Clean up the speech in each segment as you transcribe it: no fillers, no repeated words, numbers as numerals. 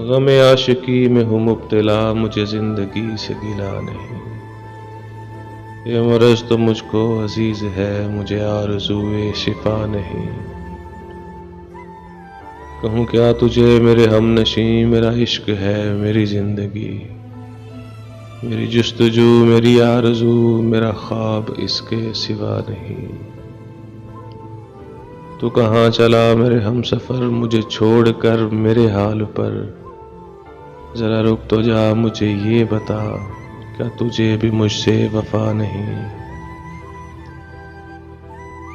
गम आशिकी में हूँ मुब्तला, मुझे जिंदगी से गिला नहीं। ये मरज़ तो मुझको अजीज है, मुझे आरज़ूए शिफा नहीं। कहूँ क्या तुझे मेरे हमनशी, मेरा इश्क है मेरी जिंदगी। मेरी जुस्तजू मेरी आरज़ू, मेरा ख्वाब इसके सिवा नहीं। तू कहाँ चला मेरे हमसफ़र, मुझे छोड़कर मेरे हाल पर। ज़रा रुक तो जा, मुझे ये बता, क्या तुझे भी मुझसे वफ़ा नहीं।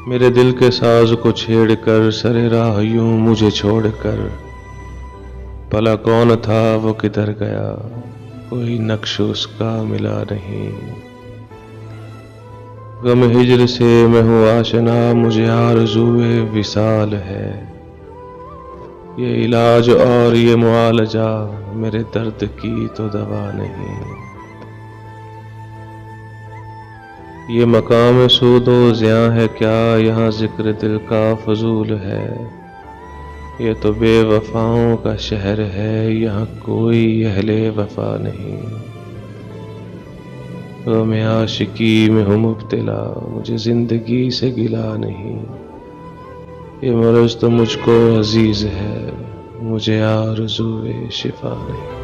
मेरे दिल के साज को छेड़कर, सरे राह यूं मुझे छोड़कर। भला कौन था वो किधर गया, कोई नक्श उसका मिला नहीं। गम हिज्र से मैं हूँ आशना, मुझे आरज़ूए विसाल है। ये इलाज और ये मुआलजा, मेरे दर्द की तो दवा नहीं। ये मकाम सूदो ज़ियां है क्या, यहाँ ज़िक्र दिल का फजूल है। ये तो बेवफाओं का शहर है, यहाँ कोई अहले वफा नहीं। गम आशिकी में हूँ मुब्तला, मुझे जिंदगी से गिला नहीं। ये मरज़ तो मुझको अजीज है, मुझे आरज़ूए शिफा नहीं।